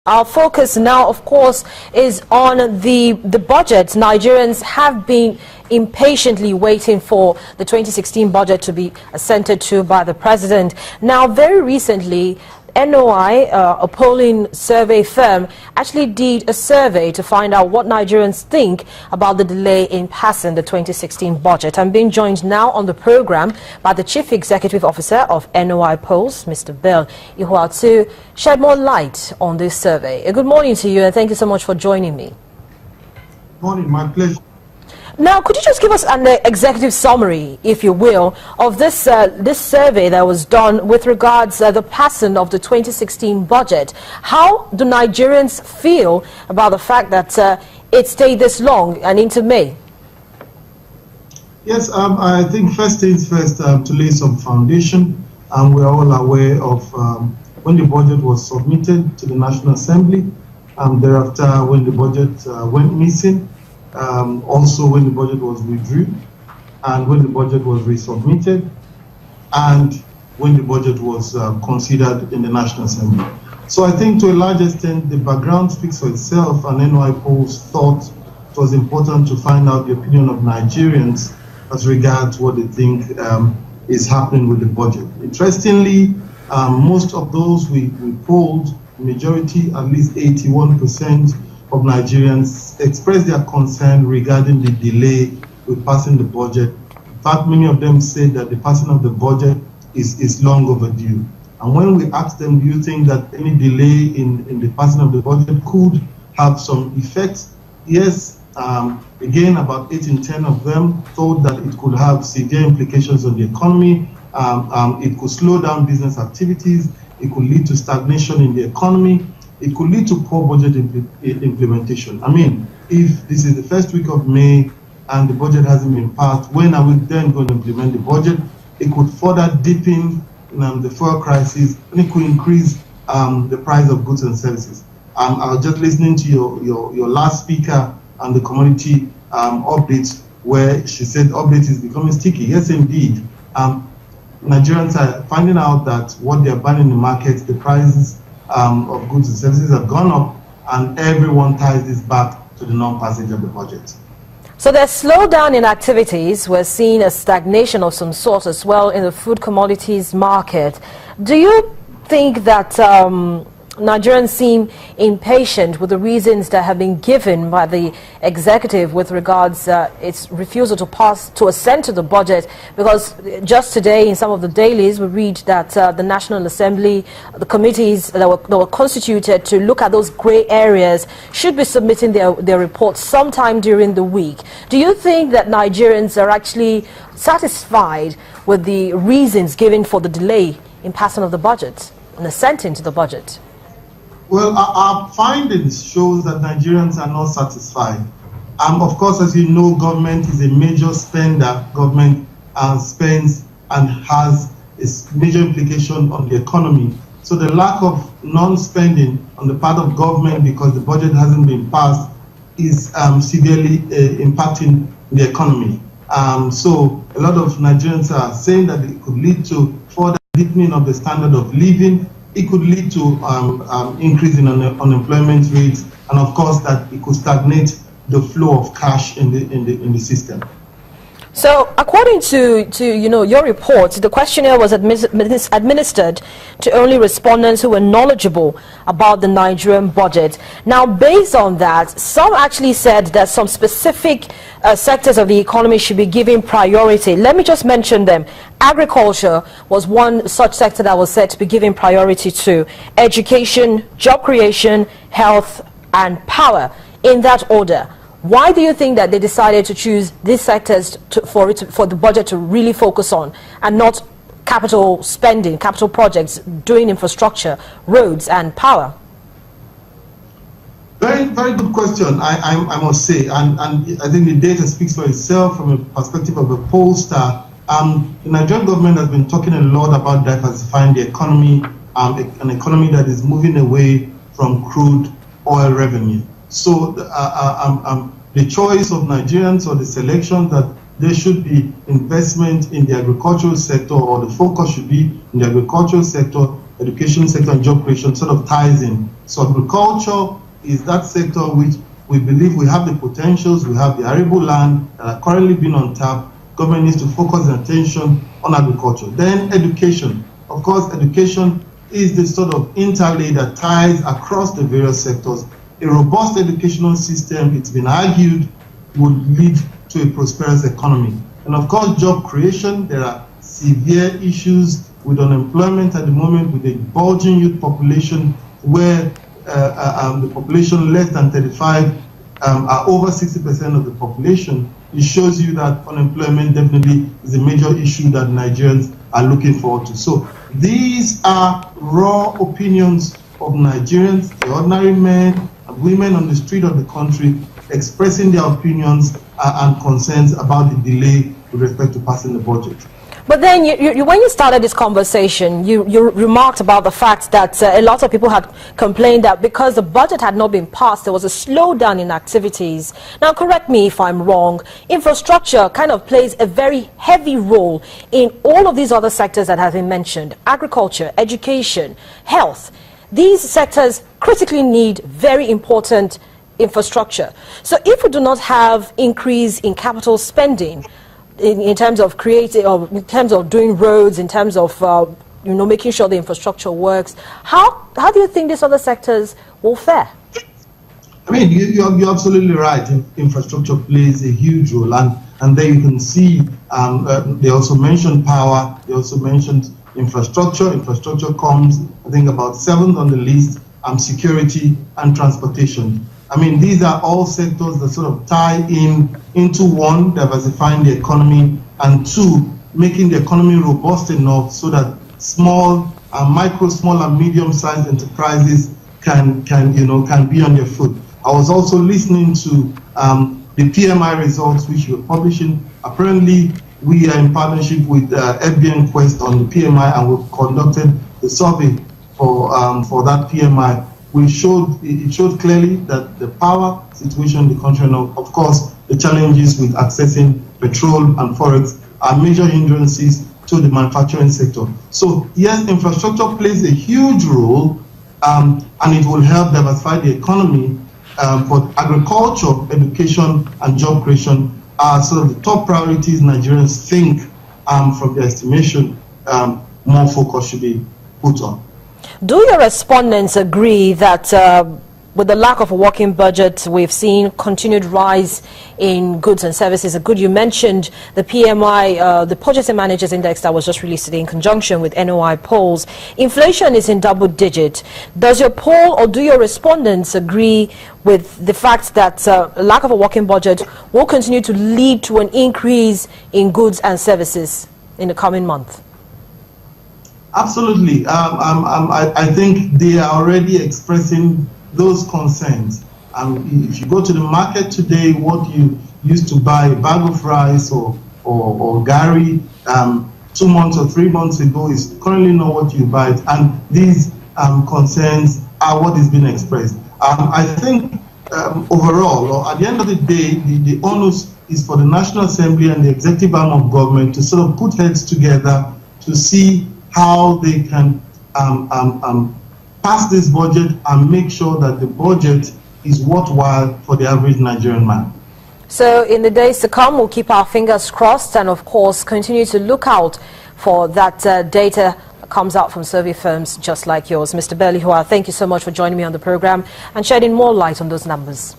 Our focus now, of course, is on the budget. Nigerians have been impatiently waiting for the 2016 budget to be assented to by the president. Now, very recently, NOI, a polling survey firm, actually did a survey to find out what Nigerians think about the delay in passing the 2016 budget. I'm being joined now on the program by the Chief Executive Officer of NOIPolls, Mr. Bill Ihua, to shed more light on this survey. Good morning to you, and thank you so much for joining me. Morning, my pleasure. Now, could you just give us an executive summary, if you will, of this survey that was done with regards to the passing of the 2016 budget? How do Nigerians feel about the fact that it stayed this long and into May? Yes, I think first things first, to lay some foundation. We're all aware of when the budget was submitted to the National Assembly, thereafter when the budget went missing, also when the budget was withdrawn, and when the budget was resubmitted, and when the budget was considered in the National Assembly. So I think to a large extent the background speaks for itself, and NOIPolls thought it was important to find out the opinion of Nigerians as regards what they think is happening with the budget. Interestingly, most of those we polled, majority, at least 81%, of Nigerians expressed their concern regarding the delay with passing the budget. In fact, many of them said that the passing of the budget is long overdue. And when we asked them, do you think that any delay in the passing of the budget could have some effects? Yes, again, about 8 in 10 of them thought that it could have severe implications on the economy. It could slow down business activities. It could lead to stagnation in the economy. It could lead to poor budget implementation. I mean, if this is the first week of May and the budget hasn't been passed, when are we then going to implement the budget? It could further deepen the fuel crisis, and it could increase the price of goods and services. I was just listening to your last speaker on the commodity update, where she said update is becoming sticky. Yes, indeed. Nigerians are finding out that what they are buying in the market, the prices of goods and services have gone up, and everyone ties this back to the non-passage of the budget. So there's slowdown in activities. We're seeing a stagnation of some sort as well in the food commodities market. Do you think that Nigerians seem impatient with the reasons that have been given by the executive with regards its refusal to assent to the budget? Because just today in some of the dailies we read that the National Assembly, the committees that were constituted to look at those grey areas should be submitting their reports sometime during the week. Do you think that Nigerians are actually satisfied with the reasons given for the delay in passing of the budget and assenting to the budget? Well, our findings show that Nigerians are not satisfied. Of course, as you know, government is a major spender. Government spends and has a major implication on the economy. So the lack of non-spending on the part of government because the budget hasn't been passed is severely impacting the economy. So a lot of Nigerians are saying that it could lead to further deepening of the standard of living. It could lead to increase in unemployment rates, and of course that it could stagnate the flow of cash in the system. So, according to your report, the questionnaire was administered to only respondents who were knowledgeable about the Nigerian budget. Now, based on that, some actually said that some specific sectors of the economy should be given priority. Let me just mention them. Agriculture was one such sector that was said to be given priority to. Education, job creation, health, and power, in that order. Why do you think that they decided to choose these sectors for the budget to really focus on, and not capital spending, capital projects, doing infrastructure, roads and power? Very, very good question, I must say, and I think the data speaks for itself from a perspective of a pollster. The Nigerian government has been talking a lot about diversifying the economy, an economy that is moving away from crude oil revenue. So the choice of Nigerians, or the selection that there should be investment in the agricultural sector, or the focus should be in the agricultural sector, education sector and job creation sort of ties in. So agriculture is that sector which we believe we have the potentials, we have the arable land that are currently being untapped. Government needs to focus their attention on agriculture. Then education. Of course, education is the sort of interlay that ties across the various sectors. A robust educational system, it's been argued, would lead to a prosperous economy. And of course, job creation, there are severe issues with unemployment at the moment, with a bulging youth population where the population less than 35 are over 60% of the population. It shows you that unemployment definitely is a major issue that Nigerians are looking forward to. So these are raw opinions of Nigerians, the ordinary men and women on the street of the country, expressing their opinions and concerns about the delay with respect to passing the budget. But then when you started this conversation, you remarked about the fact that a lot of people had complained that because the budget had not been passed, there was a slowdown in activities. Now, correct me if I'm wrong, infrastructure kind of plays a very heavy role in all of these other sectors that have been mentioned: agriculture, education, health. These sectors critically need very important infrastructure. So if we do not have increase in capital spending, in terms of creating, or in terms of doing roads, in terms of making sure the infrastructure works, how do you think these other sectors will fare? I mean, you're absolutely right. Infrastructure plays a huge role, and there you can see they also mentioned power. They also mentioned infrastructure. Infrastructure comes, I think, about 7th on the list. Security and transportation. I mean, these are all sectors that sort of tie into one, diversifying the economy, and two, making the economy robust enough so that small and medium-sized enterprises can be on their foot. I was also listening to the PMI results which we're publishing. Apparently, we are in partnership with FBN Quest on the PMI, and we've conducted the survey for that PMI. It showed clearly that the power situation in the country, and of course the challenges with accessing petrol and forex, are major hindrances to the manufacturing sector. So yes, infrastructure plays a huge role, and it will help diversify the economy. But agriculture, education, and job creation are sort of the top priorities Nigerians think, from their estimation, more focus should be put on. Do your respondents agree that with the lack of a working budget, we've seen continued rise in goods and services? Good, you mentioned the PMI, the Purchasing Managers Index that was just released today in conjunction with NOIPolls. Inflation is in double digit. Does your poll or do your respondents agree with the fact that lack of a working budget will continue to lead to an increase in goods and services in the coming month? Absolutely. I think they are already expressing those concerns. If you go to the market today, what you used to buy, a bag of rice or gari 2 months or 3 months ago, is currently not what you buy. And these concerns are what is being expressed. I think overall, or at the end of the day, the onus is for the National Assembly and the executive arm of government to sort of put heads together to see how they can pass this budget and make sure that the budget is worthwhile for the average Nigerian man. So in the days to come, we'll keep our fingers crossed and, of course, continue to look out for that data that comes out from survey firms just like yours. Mr. Ihua, thank you so much for joining me on the program and shedding more light on those numbers.